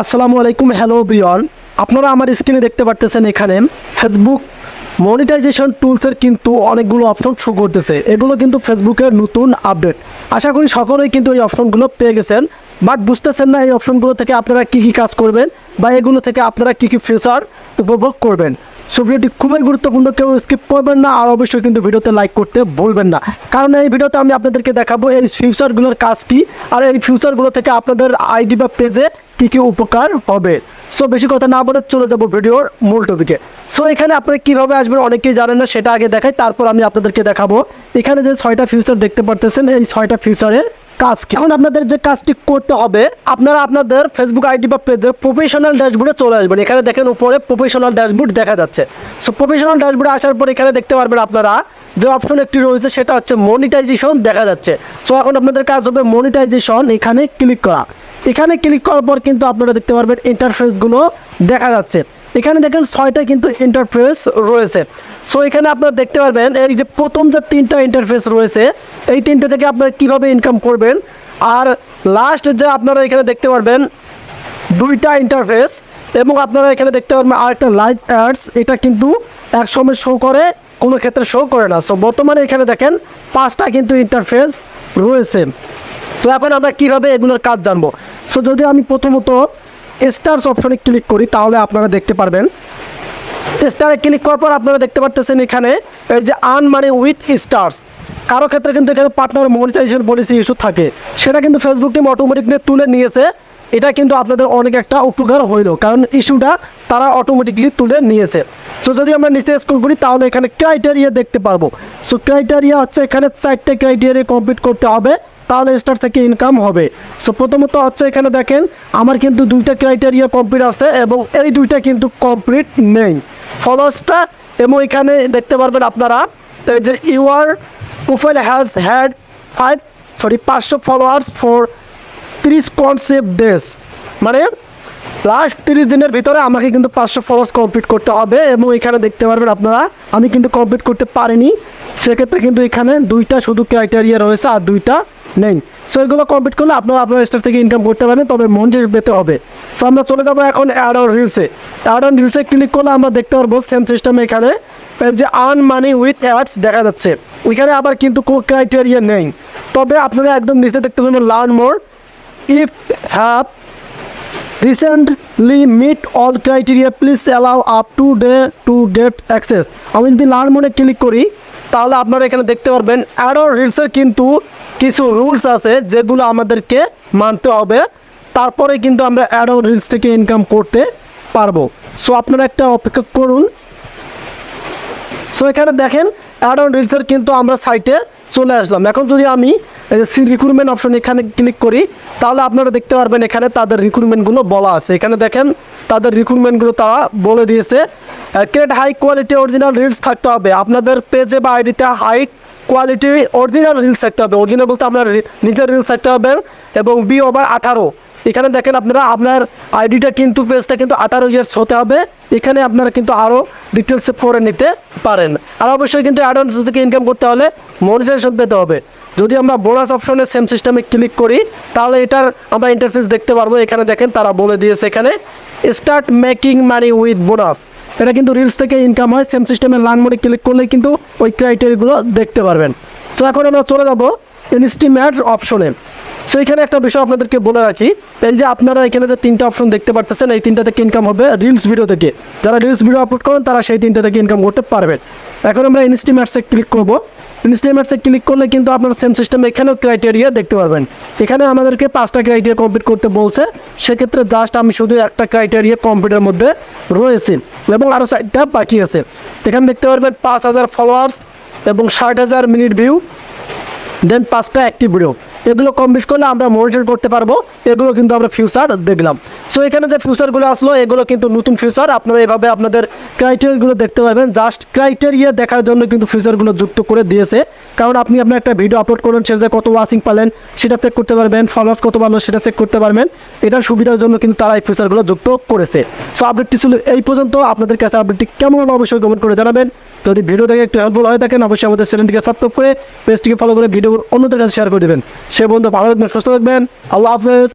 আসসালামু আলাইকুম, hello everyone. আপনারা আমার স্ক্রিনে দেখতে পারতেছেন এখানে ফেসবুক মনিটাইজেশন টুলসের কিন্তু অনেকগুলো অপশন শো করতেছে। এগুলো কিন্তু ফেসবুকের নতুন আপডেট। আশা করি সকলেই কিন্তু এই অপশনগুলো পেয়ে গেছেন, বাট বুঝতেছেন না এই অপশনগুলো থেকে আপনারা কী কী কাজ করবেন বা এগুলো থেকে আপনারা কী কী ফিচার উপভোগ করবেন। সো ভিডিওটি খুবই গুরুত্বপূর্ণ, কেউ স্কিপ করবেন না, আর অবশ্যই কিন্তু ভিডিওতে লাইক করতে ভুলবেন না, কারণ এই ভিডিওতে আমি আপনাদেরকে দেখাবো এই ফিচারগুলোর কাজ কী, আর এই ফিচারগুলো থেকে আপনাদের আইডি বা পেজে কী কী উপকার হবে। সো বেশি কথা না বলে চলে যাবো ভিডিওর মূল টপিকে। সো এখানে আপনারা কীভাবে আসবেন অনেকেই জানেন না, সেটা আগে দেখাই, তারপর আমি আপনাদেরকে দেখাবো এখানে যে 6টা ফিচার দেখতে পারতেছেন এই 6টা ফিচারের কাজ কি। এখন আপনাদের যে কাজটি করতে হবে, আপনারা আপনাদের ফেসবুক আইডি বা পেজে প্রফেশনাল ড্যাশবোর্ডে চলে আসবেন। এখানে দেখেন উপরে প্রফেশনাল ড্যাশবোর্ড দেখা যাচ্ছে। সো প্রফেশনাল ড্যাশবোর্ডে আসার পর এখানে দেখতে পারবেন আপনারা যে অপশন একটি রয়েছে, সেটা হচ্ছে মনিটাইজেশন দেখা যাচ্ছে। সো এখন আপনাদের কাজ হবে মনিটাইজেশন এখানে ক্লিক করা। এখানে ক্লিক করার পর কিন্তু আপনারা দেখতে পারবেন ইন্টারফেসগুলো দেখা যাচ্ছে। এখানে দেখেন 6টা কিন্তু ইন্টারফেস রয়েছে। সো এখানে আপনারা দেখতে পারবেন এই যে প্রথম যে 3টা ইন্টারফেস রয়েছে, এই 3টে থেকে আপনারা কীভাবে ইনকাম করবেন, আর লাস্ট যে আপনারা এখানে দেখতে পারবেন 2টা ইন্টারফেস, এবং আপনারা এখানে দেখতে পারবেন আরেকটা লাইভ অ্যাডস, এটা কিন্তু একসময় শো করে, কোনো ক্ষেত্রে শো করে না। সো বর্তমানে এখানে দেখেন 5টা কিন্তু ইন্টারফেস রয়েছে। তো এখন আমরা কীভাবে এগুলোর কাজ জানবো। সো যদি আমি প্রথমত স্টার্স অপশনে ক্লিক করি, তাহলে আপনারা দেখতে পারবেন স্টারে ক্লিক করার পর আপনারা দেখতে পাচ্ছেন এখানে এই যে আর্ন মানি উইথ স্টার্স। কারো ক্ষেত্রে কিন্তু এখানে পার্টনার মনিটাইজেশন পলিসি ইস্যু থাকে, সেটা কিন্তু ফেসবুক টিম অটোমেটিকলি তুলে নিয়েছে। এটা কিন্তু আপনাদের অনেক একটা উপকার হইল, কারণ ইস্যুটা তারা অটোমেটিকলি তুলে নিয়েছে। সো যদি আমরা নিচে স্ক্রল করি, তাহলে এখানে ক্রাইটেরিয়া দেখতে পারবো। সো ক্রাইটেরিয়া হচ্ছে এখানে 4টে ক্রাইটেরিয়া কমপ্লিট করতে হবে, তাহলে স্টার থেকে ইনকাম হবে। সো প্রথমত হচ্ছে এখানে দেখেন আমার কিন্তু 2টা ক্রাইটেরিয়া কমপ্লিট আছে, এবং এই 2টা কিন্তু কমপ্লিট নেই ফলোয়ার্সটা। এবং এখানে দেখতে পারবেন আপনারা যে your profile has had 500 followers for 30 concept days, মানে লাস্ট 30 দিনের ভিতরে আমাকে কিন্তু 500 ফলোয়ার্স কমপ্লিট করতে হবে। এবং এখানে দেখতে পারবেন আপনারা আমি কিন্তু কমপ্লিট করতে পারিনি, সেক্ষেত্রে কিন্তু এখানে 2টা শুধু ক্রাইটেরিয়া রয়েছে আর 2টা নেই। সো এগুলো কমপ্লিট করলে আপনারা আপনার স্টার থেকে ইনকাম করতে পারবেন, তবে মনিটাইজ পেতে হবে। সো আমরা চলে যাবো এখন অ্যাড অন রিলসে। অ্যাড অন রিলসে ক্লিক করলে আমরা দেখতে পারবো সেম সিস্টেমে এখানে যে আর্ন মানি উইথ অ্যাডস দেখা যাচ্ছে। ওইখানে আবার কিন্তু কোনো ক্রাইটেরিয়া নেই, তবে আপনারা একদম নিচে দেখতে পাবেন learn more, if have recently meet all criteria please allow up to day to get access. আমি যদি লার্ন মোডে ক্লিক করি, তাহলে আপনারা এখানে দেখতে পারবেন অ্যাড অন রিলসের কিন্তু কিছু রুলস আছে যেগুলো আমাদেরকে মানতে হবে, তারপরে কিন্তু আমরা অ্যাড অন রিলস থেকে ইনকাম করতে পারবো। সো আপনারা একটা অপেক্ষা করুন। সো এখানে দেখেন অ্যাড অন রিলসের কিন্তু আমরা সাইটে চলে আসলাম। এখন যদি আমি রিক্রুটমেন্ট অপশন এখানে ক্লিক করি, তাহলে আপনারা দেখতে পারবেন এখানে তাদের রিক্রুটমেন্টগুলো বলা আছে। এখানে দেখেন তাদের রিক্রুটমেন্টগুলো তারা বলে দিয়েছে। Create high quality original reels থাকতে হবে আপনাদের পেজে বা আইডিতে, হাই কোয়ালিটি অরিজিনাল রিলস থাকতে হবে। অরিজিনাল বলতে আপনার নিজের রিলস থাকতে হবে, এবং বি ওভার 18। এখানে দেখেন আপনারা আপনার আইডিটা কিন্তু পেজটা কিন্তু 18 ইয়ার্স হতে হবে। এখানে আপনারা কিন্তু আরও ডিটেলসে পড়ে নিতে পারেন। আর অবশ্যই কিন্তু অ্যাডভান্স থেকে ইনকাম করতে হলে মনিটাইজেশন পেতে হবে। যদি আমরা বোনাস অপশনে সেম সিস্টেমে ক্লিক করি, তাহলে এটার আমরা ইন্টারফেস দেখতে পারবো। এখানে দেখেন তারা বলে দিয়েছে এখানে start making money with bonus. এটা কিন্তু রিলস থেকে ইনকাম হয়। সেম সিস্টেমে লার্ন মোডে ক্লিক করলে কিন্তু ওই ক্রাইটেরিয়াগুলো দেখতে পারবেন। সো এখন আমরা চলে যাবো ইনস্টিমেট অপশনে। সো এখানে একটা বিষয় আপনাদেরকে বলে রাখি, এই যে আপনারা এখানে যে 3টা অপশন দেখতে পাচ্ছেন, এই 3টা থেকে ইনকাম হবে রিলস ভিডিও থেকে। যারা রিলস ভিডিও আপলোড করেন তারা সেই 3টা থেকে ইনকাম করতে পারবেন। এখন আমরা ইনস্টিমেটসে ক্লিক করব। ইনস্টিমেটসে ক্লিক করলে কিন্তু আপনারা সেম সিস্টেমে এখানেও ক্রাইটেরিয়া দেখতে পারবেন। এখানে আমাদেরকে 5টা ক্রাইটেরিয়া কমপ্লিট করতে বলছে, সেক্ষেত্রে জাস্ট আমি শুধু একটা ক্রাইটেরিয়া কমপ্লিটের মধ্যে রয়েছি, এবং আরও 4টা বাকি আছে। এখানে দেখতে পারবেন 5000 ফলোয়ার্স এবং 60,000 মিনিট ভিউ, দেন 5টা অ্যাক্টিভ ভিডিও। এগুলো কমপ্লিট করলে আমরা মনিটর করতে পারবো। এগুলো কিন্তু আমরা ফিউচার দেখলাম। সো এখানে যে ফিউচারগুলো আসলো এগুলো কিন্তু নতুন ফিউচার। আপনারা এভাবে আপনাদের ক্রাইটেরিয়াগুলো দেখতে পারবেন। জাস্ট ক্রাইটেরিয়া দেখার জন্য কিন্তু ফিউচারগুলো যুক্ত করে দিয়েছে, কারণ আপনি আপনার একটা ভিডিও আপলোড করবেন, সেটাতে কত ওয়াচিং পেলেন সেটা চেক করতে পারবেন, ফলোয়ার্স কত ভালো সেটা চেক করতে পারবেন। এটার সুবিধার জন্য কিন্তু তারা এই ফিউচারগুলো যুক্ত করেছে। সো আপডেটটি ছিল এই পর্যন্ত। আপনাদের কাছে আপডেটটি কেমন হলো অবশ্যই কমেন্ট করে জানাবেন। যদি ভিডিও থেকে একটু হেল্পফুল হয়ে থাকেন, অবশ্যই আমাদের চ্যানেলটিকে সাবস্ক্রাইব করে পেজটিকে ফলো করে ভিডিও অন্যদের কাছে শেয়ার করে দেবেন। সে বন্ধু ভালো থাকবেন, সুস্থ থাকবেন। আল্লাহ হাফেজ।